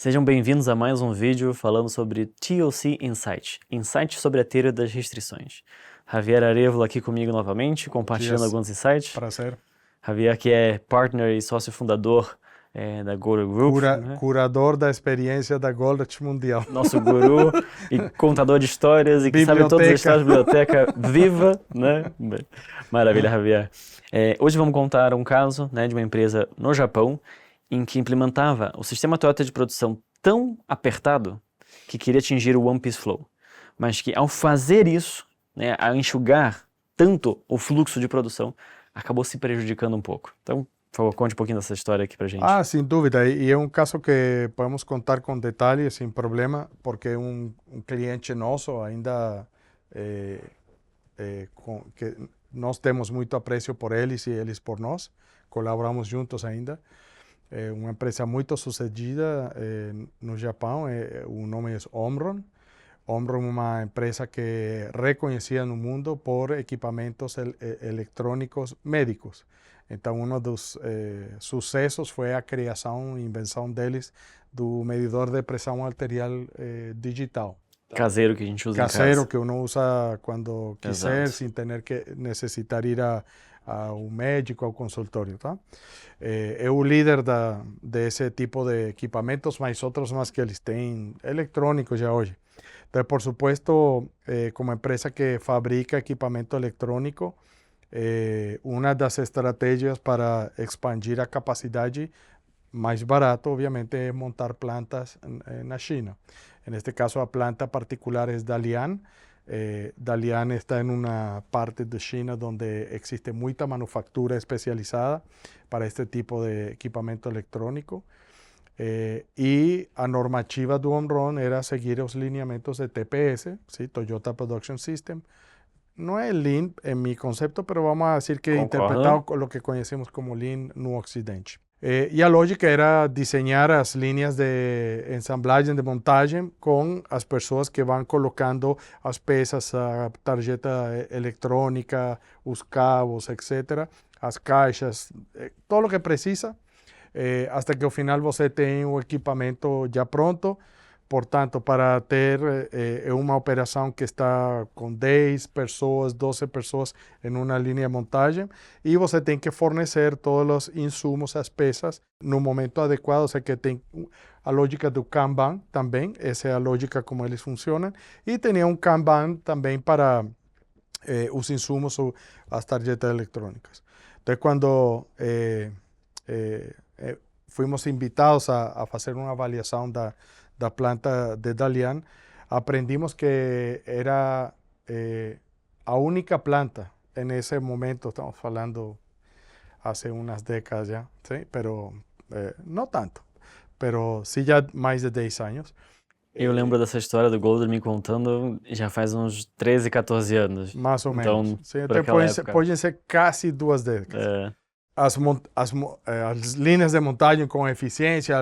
Sejam bem-vindos a mais um vídeo falando sobre TOC Insight, insights sobre a teoria das restrições. Javier Arevalo aqui comigo novamente, compartilhando alguns insights. Prazer. Javier, que é partner e sócio fundador da Golder Group. Né? Curador da experiência da Goldratt Mundial. Nosso guru e contador de histórias e que sabe todas as histórias, biblioteca viva, né? Maravilha, Javier. Hoje vamos contar um caso, né, de uma empresa no Japão em que implementava o sistema Toyota de produção tão apertado que queria atingir o One Piece Flow, mas que ao fazer isso, né, a enxugar tanto o fluxo de produção, acabou se prejudicando um pouco. Então, por favor, conte um pouquinho dessa história aqui pra gente. Sem dúvida. E é um caso que podemos contar com detalhes, sem problema, porque é um cliente nosso ainda que nós temos muito apreço por eles e eles por nós. Colaboramos juntos ainda. É uma empresa muito sucedida no Japão. O nome é Omron. Omron é uma empresa que é reconhecida no mundo por equipamentos eletrônicos médicos. Então, um dos sucessos foi a criação e invenção deles do medidor de pressão arterial digital. Caseiro que a gente usa em casa. Caseiro que uno usa quando quiser, Exato. sem ter que necessitar ir ao médico, ao consultório, tá? É o líder desse tipo de equipamentos, mas outros mais que eles têm eletrônicos já hoje. Então, por supuesto, como empresa que fabrica equipamento eletrônico, uma das estratégias para expandir a capacidade mais barato, obviamente, é montar plantas na China. Neste caso, a planta particular é Dalian. Dalian está em uma parte de China onde existe muita manufatura especializada para este tipo de equipamento eletrônico. E a normativa do Omron era seguir os lineamentos de TPS, ¿sí? Toyota Production System. No es Lean en mi concepto, pero vamos a decir que interpretado con lo que conocemos como Lean no Ocidente. E a lógica era desenhar as linhas de ensamblagem, de montagem, com as pessoas que vão colocando as peças, a tarjeta eletrônica, os cabos, etc., as caixas, todo o que precisa, hasta que ao final você tem o equipamento já pronto. Portanto, para ter uma operação que está com 10 pessoas, 12 pessoas em uma linha de montagem, e você tem que fornecer todos os insumos, as peças, no momento adequado. Sei que tem a lógica do Kanban também, essa é a lógica como eles funcionam, e tinha um Kanban também para os insumos ou as tarjetas eletrônicas. Então, quando fomos invitados a fazer uma avaliação da planta de Dalian, aprendimos que era a única planta nesse momento, estamos falando há umas décadas já, ¿sí? Pero não tanto, pero sí já mais de 10 anos. Eu lembro dessa história do Golder me contando já faz uns 13, 14 anos. Mais ou então, menos. Sim, por aquela época. Podem ser quase 2 décadas. As linhas de montagem com eficiência,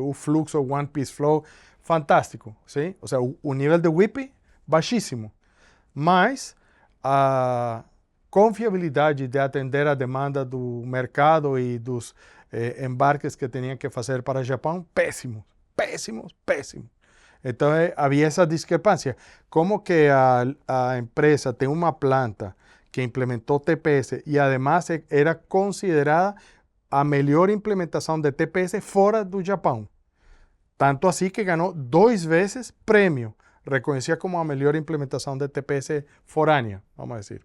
o fluxo One Piece Flow, fantástico, sim? Ou seja, o nível de WIP baixíssimo, mas a confiabilidade de atender a demanda do mercado e dos embarques que tinham que fazer para o Japão, péssimo. Então, havia essa discrepância. Como que a empresa tem uma planta que implementou TPS e, además, era considerada a melhor implementação de TPS fora do Japão? Tanto assim que ganhou 2 vezes prêmio, reconhecida como a melhor implementação de TPS forânea, vamos dizer.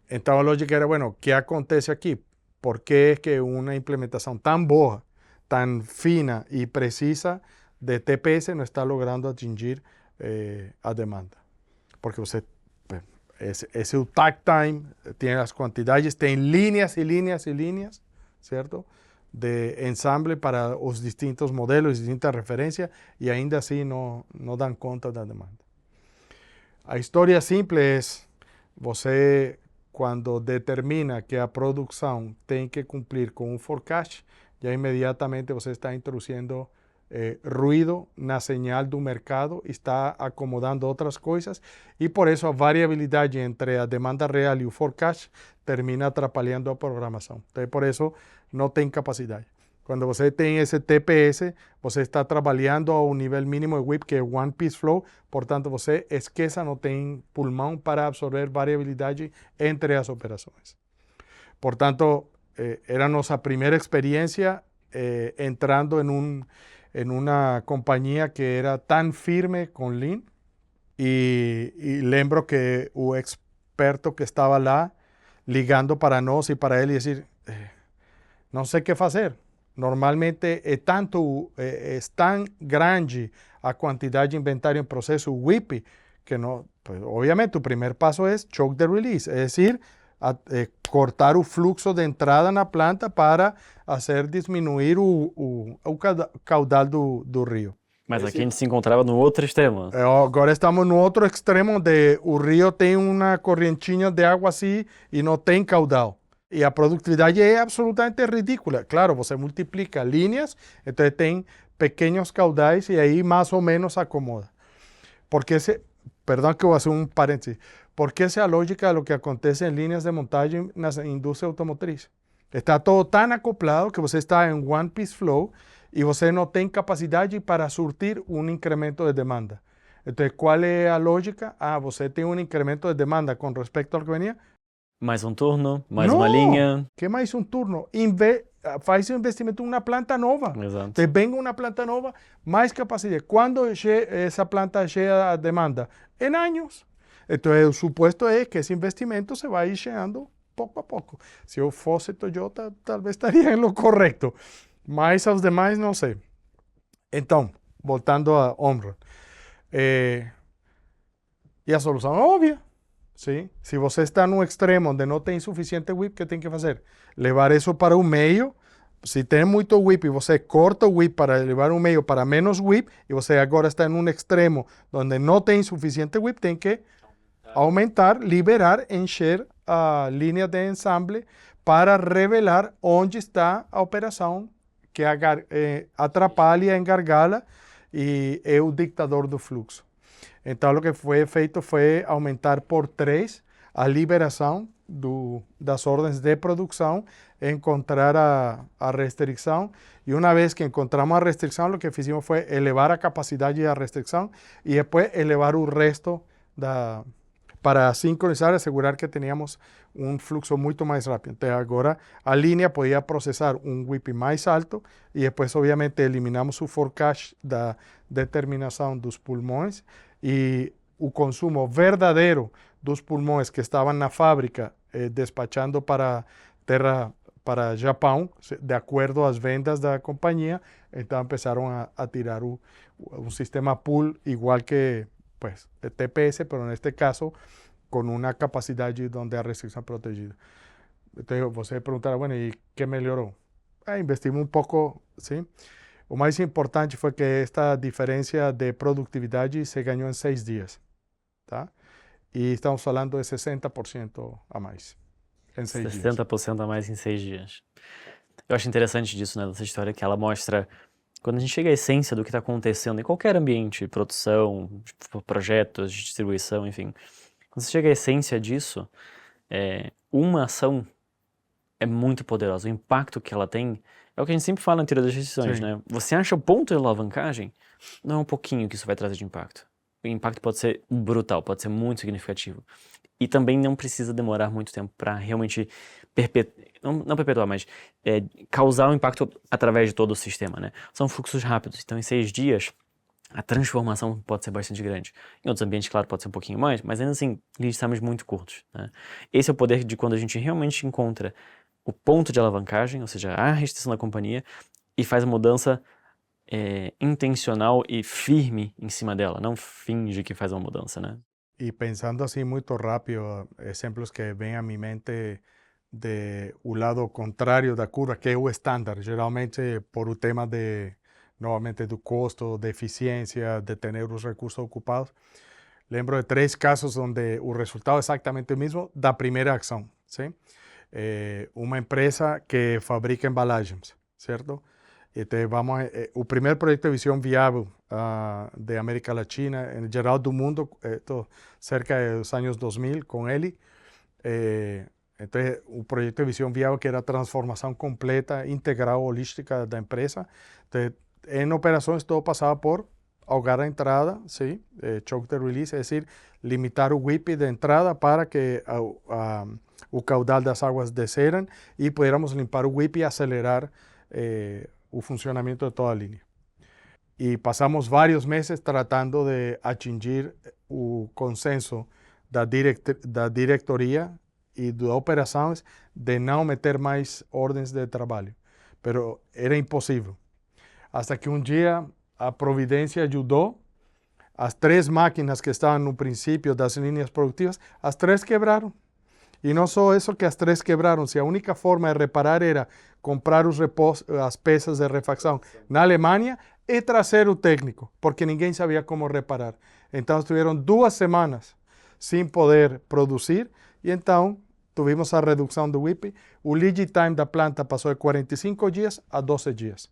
Então, a lógica era, bueno, o que acontece aqui? Por que é que uma implementação tão boa, tão fina e precisa de TPS não está logrando atingir a demanda? Porque você, esse é o takt time, tem as quantidades, tem linhas e linhas e linhas, certo? De ensamble para os distintos modelos, distintas referências, e ainda assim não dão conta da demanda. A história simples é, você, quando determina que a produção tem que cumprir com um forecast, já imediatamente você está introduzindo ruído na señal do mercado, está acomodando outras coisas, e por isso a variabilidade entre a demanda real e o forecast termina atrapalhando a programação. Então, por isso, não tem capacidade. Quando você tem esse TPS, você está trabalhando a um nível mínimo de WIP, que é One Piece Flow, portanto, você esqueça, não tem pulmão para absorver variabilidade entre as operações. Portanto, era nossa primeira experiência entrando en una compañía que era tan firme con Lean y lembro que o experto que estava lá ligando para nós e para ele e dizer, não sei o que fazer. Normalmente é tão grande a quantidade de inventário em processo WIP que não, pues, obviamente o primeiro passo é choke the release, é decir, cortar o fluxo de entrada na planta para fazer diminuir o caudal do rio. Mas aqui a gente se encontrava no outro extremo. Agora estamos no outro extremo, onde o rio tem uma correntinha de água assim e não tem caudal. E a produtividade é absolutamente ridícula. Claro, você multiplica linhas, então tem pequenos caudais e aí mais ou menos acomoda. Perdão que eu vou fazer um parênteses. Porque essa é a lógica do que acontece em linhas de montagem na indústria automotriz. Está todo tão acoplado que você está em One Piece Flow e você não tem capacidade para surtir um incremento de demanda. Então, qual é a lógica? Você tem um incremento de demanda com respeito ao que venia? Mais um turno, mais uma linha. Que mais um turno? Faz um investimento em uma planta nova. Exato. Então, vem uma planta nova, mais capacidade. Quando essa planta chega a demanda? Em anos. Então, o suposto é que esse investimento se vai chegando pouco a pouco. Se eu fosse Toyota, talvez estaria em lo correto. Mas aos demais, não sei. Então, voltando a Omron. E a solução é óbvia. Sim? Se você está no extremo onde não tem suficiente WIP, o que tem que fazer? Levar isso para o meio. Se tem muito WIP e você corta o WIP para levar o meio para menos WIP, e você agora está em um extremo onde não tem suficiente WIP, tem que aumentar, liberar, encher a linha de ensamble para revelar onde está a operação que atrapalha, engargala e é o ditador do fluxo. Então, o que foi feito foi aumentar por 3 a liberação das ordens de produção, encontrar a restrição, e uma vez que encontramos a restrição, o que fizemos foi elevar a capacidade da restrição e depois elevar o resto para sincronizar e assegurar que teníamos um fluxo muito mais rápido. Então, agora a linha podia processar um WIP mais alto e depois, obviamente, eliminamos o forecast da determinação dos pulmões e o consumo verdadeiro dos pulmões que estavam na fábrica despachando para Japão, de acordo às vendas da companhia. Então, começaram a tirar um sistema pool igual que pues, TPS, pero en este caso con una capacidad donde a restricción protegida. Entonces, você perguntará, bueno, ¿y qué mejoró? Investimos un poco, ¿sí? O mais importante foi que esta diferença de produtividade se ganhou em 6 dias, tá? E estamos falando de 60% a mais em 6 dias. 60% a mais em 6 dias. Eu acho interessante disso, né, dessa história, que ela mostra, quando a gente chega à essência do que está acontecendo em qualquer ambiente, produção, projetos, distribuição, enfim, quando você chega à essência disso, uma ação é muito poderosa. O impacto que ela tem é o que a gente sempre fala na teoria das decisões, né? Você acha o ponto de alavancagem, não é um pouquinho que isso vai trazer de impacto. O impacto pode ser brutal, pode ser muito significativo. E também não precisa demorar muito tempo para realmente não perpetuar, mas causar um impacto através de todo o sistema, né? São fluxos rápidos, então em 6 dias a transformação pode ser bastante grande. Em outros ambientes, claro, pode ser um pouquinho mais, mas ainda assim, lead times muito curtos, né? Esse é o poder de quando a gente realmente encontra o ponto de alavancagem, ou seja, a restrição da companhia, e faz a mudança intencional e firme em cima dela, não finge que faz uma mudança, né? E pensando assim muito rápido, exemplos que vêm à minha mente de o lado contrário da curva, que é o estándar, geralmente por o tema novamente do custo, de eficiência, de ter os recursos ocupados. Lembro de 3 casos onde o resultado é exatamente o mesmo da primeira ação, sim? Uma empresa que fabrica embalagens, certo? Então, o primeiro projeto de visão viável de América Latina, em geral do mundo, cerca dos anos 2000, com ele, Entonces, o projeto de visão viável que era a transformação completa, integral, holística da empresa. Entonces, em operações, todo passava por ahogar a entrada, ¿sí? Choke the release, es decir, limitar o WIP de entrada para que o caudal das águas desceram e pudiéramos limpar o WIP e acelerar o funcionamento de toda a linha. E passamos vários meses tratando de atingir o consenso da diretoria e de operações de não meter mais ordens de trabalho. Pero era impossível. Hasta que um dia a providência ajudou, as 3 máquinas que estavam no princípio das linhas produtivas, as 3 quebraram. E não só isso que as 3 quebraram, se a única forma de reparar era comprar as peças de refacção na Alemanha e trazer o técnico, porque ninguém sabia como reparar. Então, estiveram 2 semanas sem poder produzir e então tivemos a redução do WIP. O lead time da planta passou de 45 dias a 12 dias,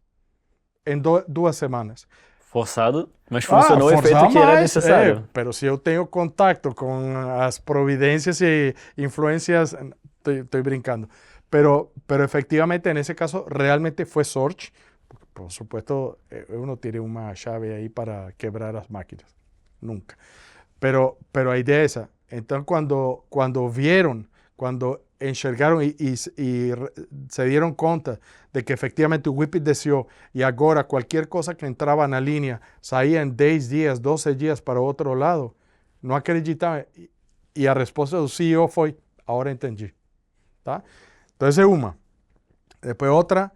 em 2 semanas. Forçado, mas funcionou o efeito que era necessário. Mas se eu tenho contato com as providências e influências, estou brincando. Pero efectivamente, nesse caso, realmente foi sorte. Por supuesto, eu não tirei uma chave aí para quebrar as máquinas. Nunca. Pero a ideia é essa. Então, quando vieram, quando enxergaram e se dieron conta de que efectivamente o WIP desceu e agora qualquer coisa que entrava na linha saía em 10 dias, 12 dias para o outro lado, não acreditavam. E a resposta do CEO foi, agora entendi. Tá? Então essa é uma. Depois outra,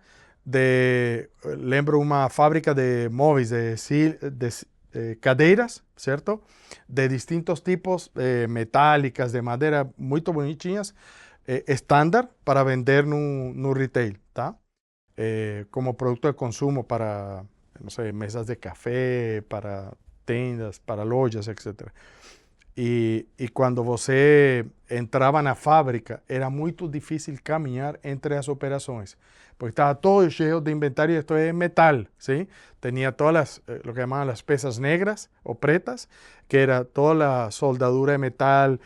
lembro uma fábrica de móveis, de cadeiras, certo? De distintos tipos, metálicas, de madeira, muito bonitinhas, estándar para vender no retail, tá? Como produto de consumo para, não sei, mesas de café, para tendas, para lojas, etc. E quando você entrava na fábrica, era muito difícil caminhar entre as operações, porque estava todo cheio de inventário, esto é metal, ¿sí? Tenía todas lo que llamaban las pesas negras o pretas, que era toda la soldadura de metal,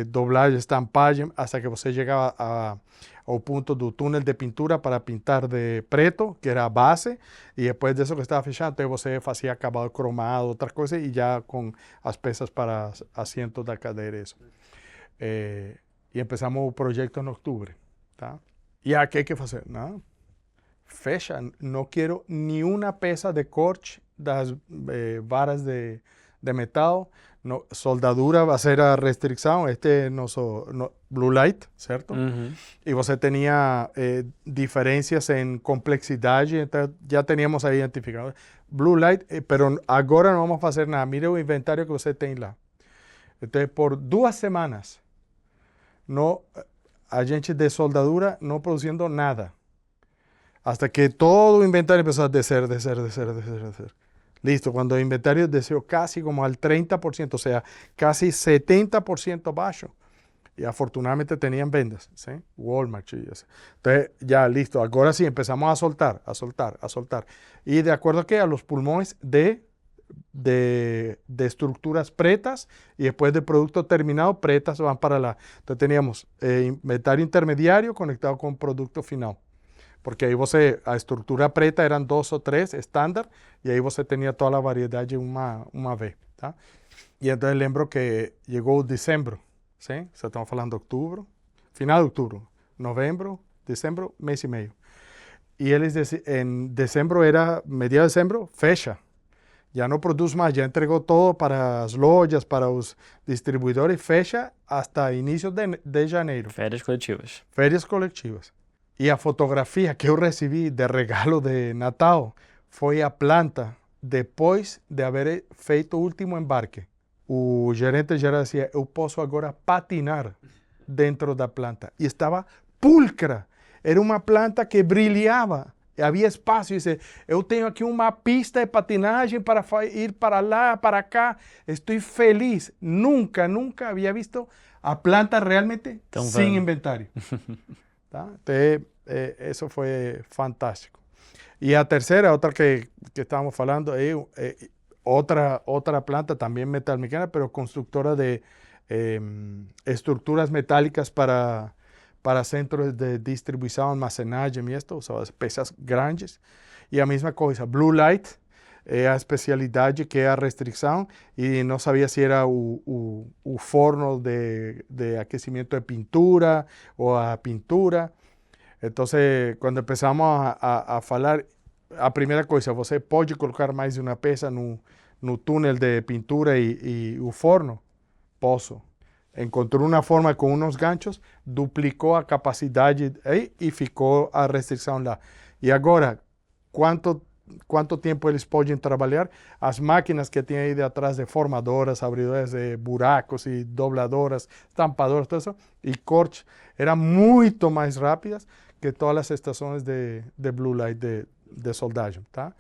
doblagem, estampagem, hasta que você chegava ao ponto do túnel de pintura para pintar de preto, que era a base, e depois disso que estava fechado, então você fazia acabado cromado, outra coisa, e já com as peças para assento da cadeira, isso. E começamos o projeto em outubro, tá? E o que hay que fazer? Não, fecha, não quero nenhuma peça de corte das varas de metal, no, soldadura vai ser a restrição, blue light, certo? Uhum. E você tinha diferenças em complexidade, então já teníamos aí identificado. Blue light, pero agora não vamos fazer nada, mire o inventário que você tem lá. Então, por 2 semanas, a gente de soldadura não produzindo nada. Hasta que todo o inventário começou a descer. Listo, quando o inventário desceu casi como al 30%, ou seja, casi 70% abaixo. E afortunadamente tenían vendas, ¿sí? Walmart y así. Entonces, ya listo, agora sí empezamos a soltar. Y de acuerdo a los pulmones de estructuras pretas y después de producto terminado, pretas van para la... Entonces teníamos inventario intermediario conectado con producto final. Porque aí a estrutura preta eram 2 ou 3 estándar, e aí você tinha toda a variedade uma vez, tá? E então eu lembro que chegou dezembro, sim? Você estava falando outubro, final de outubro, novembro, dezembro, mês e meio. E eles, em dezembro, mediados de dezembro, fecha. Já não produz mais, já entregou todo para as lojas, para os distribuidores, fecha até início de janeiro. Férias coletivas. Férias coletivas. E a fotografia que eu recebi de regalo de Natal foi a planta depois de haver feito o último embarque. O gerente geral dizia, eu posso agora patinar dentro da planta. E estava pulcra. Era uma planta que brilhava. Havia espaço. Disse, eu tenho aqui uma pista de patinagem para ir para lá, para cá. Estou feliz. Nunca havia visto a planta realmente sem inventário. Tá? Então, isso foi fantástico. E a terceira, outra que estávamos falando, outra planta também metalmecânica, mas construtora de estruturas metálicas para para centros de distribuição, armazenagem e isto, são as peças grandes. E a mesma coisa, Blue Light é a especialidade que é a restrição e não sabia se era o forno de aquecimento de pintura ou a pintura. Então, quando começamos a falar, a primeira coisa, você pode colocar mais de uma peça no túnel de pintura e o forno? Posso. Encontrou uma forma com uns ganchos, duplicou a capacidade aí e ficou a restrição lá. E agora, quanto tempo eles podem trabalhar? As máquinas que tem aí de atrás de formadoras, abridoras de buracos e dobladoras, tampadoras, tudo isso, e cortes, eram muito mais rápidas que todas as estações de Blue Light de soldagem, tá?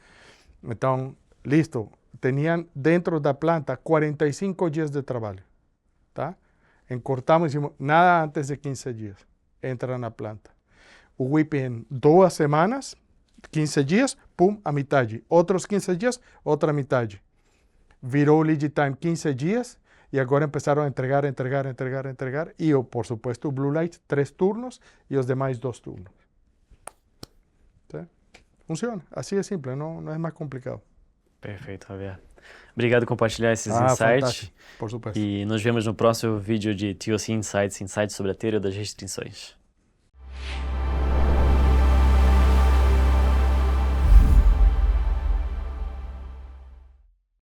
Então, listo. Tinham dentro da planta 45 dias de trabalho, tá? Encurtamos e dizemos, nada antes de 15 dias. Entra na planta. O WIP em 2 semanas, 15 dias, pum, a metade. Outros 15 dias, outra metade. Virou o lead time 15 dias e agora começaram a entregar. E, por supuesto, o Blue Light, 3 turnos e os demais 2 turnos. Tá? Funciona. Assim é simples, não é mais complicado. Perfeito, Javier. Obrigado por compartilhar esses insights. Fantástico. Por supuesto. E nos vemos no próximo vídeo de TOC Insights sobre a teoria das restrições.